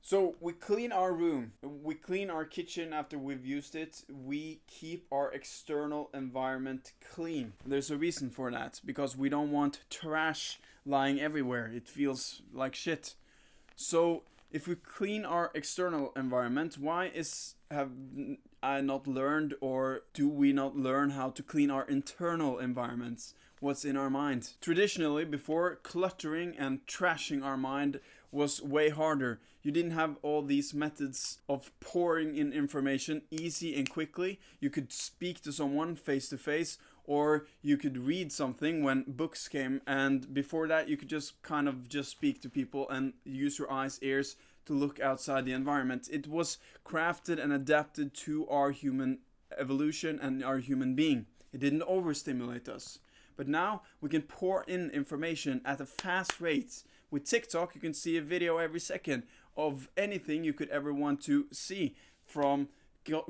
So we clean our room, we clean our kitchen after we've used it, we keep our external environment clean. There's a reason for that, because we don't want trash lying everywhere. It feels like shit. So if we clean our external environment, why is have I not learned, or do we not learn how to clean our internal environments? What's in our mind? Traditionally, before, cluttering and trashing our mind was way harder. You didn't have all these methods of pouring in information easy and quickly. You could speak to someone face to face, or you could read something when books came, and before that you could just kind of just speak to people and use your eyes, ears to look outside the environment. It was crafted and adapted to our human evolution and our human being. It didn't overstimulate us. But now we can pour in information at a fast rate. With TikTok, you can see a video every second of anything you could ever want to see, from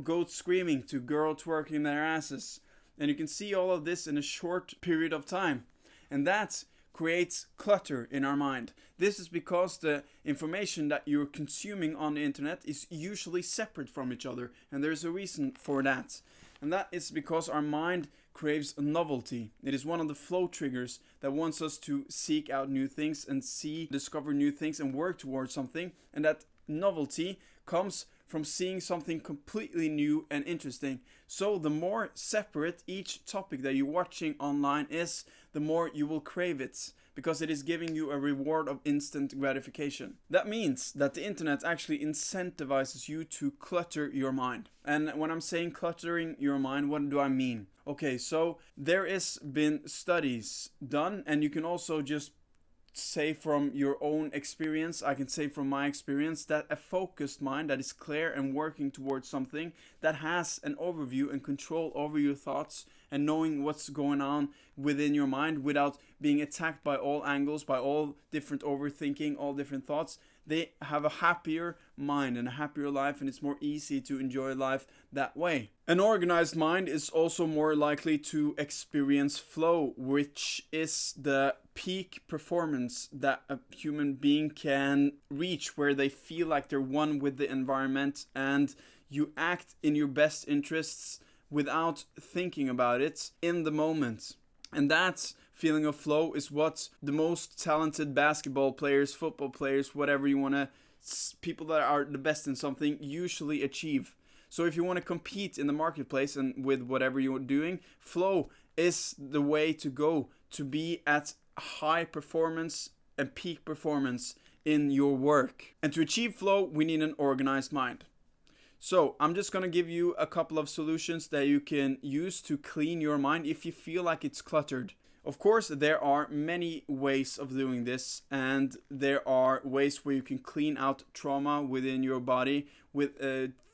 goats screaming to girls twerking their asses. And you can see all of this in a short period of time. And that creates clutter in our mind. This is because the information that you're consuming on the internet is usually separate from each other. And there's a reason for that. And that is because our mind craves novelty. It is one of the flow triggers that wants us to seek out new things and discover new things and work towards something. And that novelty comes from seeing something completely new and interesting. So the more separate each topic that you're watching online is, the more you will crave it, because it is giving you a reward of instant gratification. That means that the internet actually incentivizes you to clutter your mind. And when I'm saying cluttering your mind, what do I mean? Okay, so there has been studies done, and you can also just say from your own experience, I can say from my experience, that a focused mind that is clear and working towards something, that has an overview and control over your thoughts and knowing what's going on within your mind without being attacked by all angles, by all different overthinking, all different thoughts, they have a happier mind and a happier life, and it's more easy to enjoy life that way. An organized mind is also more likely to experience flow, which is the peak performance that a human being can reach, where they feel like they're one with the environment and you act in your best interests without thinking about it in the moment. And that feeling of flow is what the most talented basketball players, football players, whatever you want to, people that are the best in something usually achieve. So if you want to compete in the marketplace and with whatever you're doing, flow is the way to go to be at high performance and peak performance in your work. And to achieve flow, we need an organized mind. So I'm just going to give you a couple of solutions that you can use to clean your mind if you feel like it's cluttered. Of course, there are many ways of doing this, and there are ways where you can clean out trauma within your body with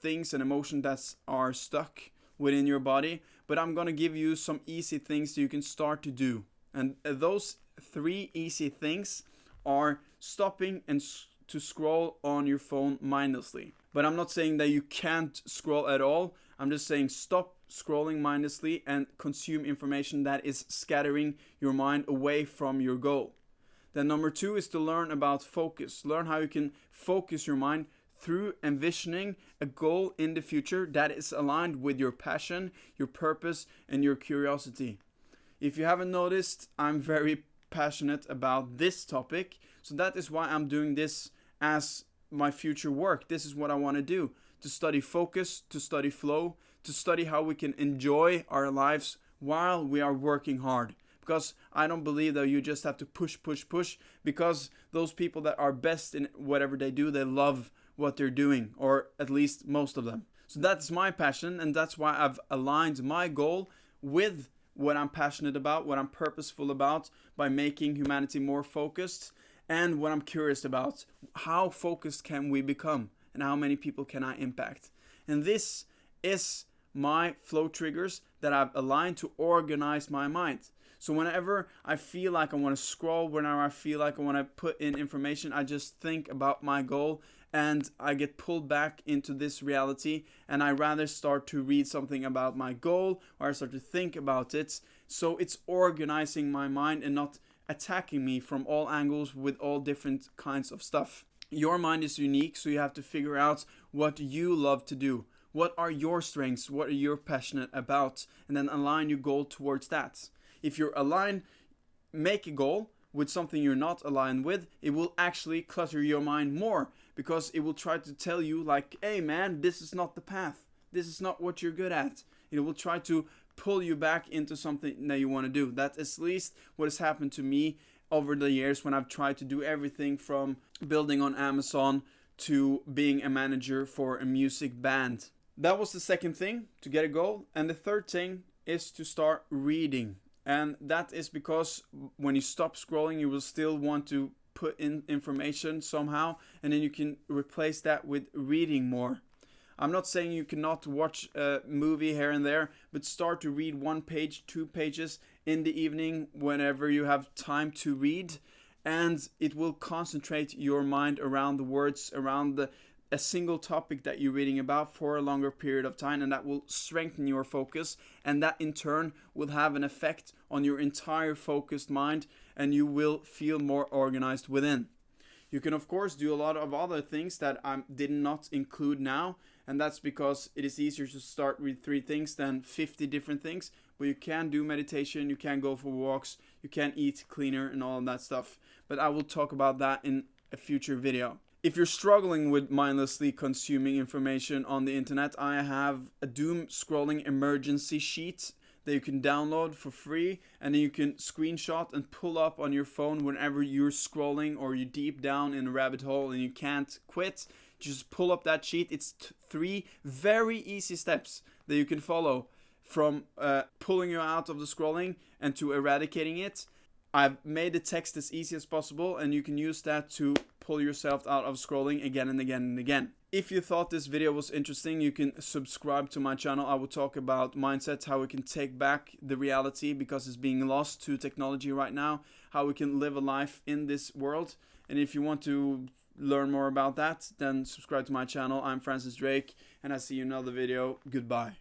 things and emotions that are stuck within your body. But I'm going to give you some easy things that you can start to do. And those 3 easy things are stopping and to scroll on your phone mindlessly. But I'm not saying that you can't scroll at all. I'm just saying stop scrolling mindlessly and consume information that is scattering your mind away from your goal. Then number 2 is to learn about focus. Learn how you can focus your mind through envisioning a goal in the future that is aligned with your passion, your purpose, and your curiosity. If you haven't noticed, I'm very passionate about this topic. So that is why I'm doing this as my future work. This is what I want to do. To study focus, to study flow, to study how we can enjoy our lives while we are working hard. Because I don't believe that you just have to push, because those people that are best in whatever they do, they love what they're doing, or at least most of them. So that's my passion, and that's why I've aligned my goal with what I'm passionate about, what I'm purposeful about, by making humanity more focused, and what I'm curious about. How focused can we become, and how many people can I impact? And this is my flow triggers that I've aligned to organize my mind. So whenever I feel like I want to scroll, whenever I feel like I want to put in information, I just think about my goal and I get pulled back into this reality, and I rather start to read something about my goal, or I start to think about it. So it's organizing my mind and not attacking me from all angles with all different kinds of stuff. Your mind is unique, so you have to figure out what you love to do. What are your strengths? What are you passionate about? And then align your goal towards that. If you're aligned, make a goal with something you're not aligned with, it will actually clutter your mind more, because it will try to tell you like, hey man, this is not the path. This is not what you're good at. It will try to pull you back into something that you want to do. That is at least what has happened to me over the years when I've tried to do everything from building on Amazon to being a manager for a music band. That was the second thing, to get a goal. And the third thing is to start reading. And that is because when you stop scrolling, you will still want to put in information somehow, and then you can replace that with reading more. I'm not saying you cannot watch a movie here and there, but start to read 1 page, 2 pages in the evening whenever you have time to read, and it will concentrate your mind around the words, around a single topic that you're reading about for a longer period of time, and that will strengthen your focus, and that in turn will have an effect on your entire focused mind, and you will feel more organized within. You can of course do a lot of other things that I did not include now, and that's because it is easier to start with 3 things than 50 different things. But you can do meditation, you can go for walks, you can eat cleaner and all of that stuff. But I will talk about that in a future video. If you're struggling with mindlessly consuming information on the internet, I have a doom scrolling emergency sheet that you can download for free, and then you can screenshot and pull up on your phone whenever you're scrolling or you're deep down in a rabbit hole and you can't quit. Just pull up that sheet. It's 3 very easy steps that you can follow from pulling you out of the scrolling and to eradicating it. I've made the text as easy as possible, and you can use that to pull yourself out of scrolling again and again and again. If you thought this video was interesting, you can subscribe to my channel. I will talk about mindsets, how we can take back the reality because it's being lost to technology right now, how we can live a life in this world. And if you want to learn more about that, then subscribe to my channel. I'm Francis Drake, and I see you in another video. Goodbye.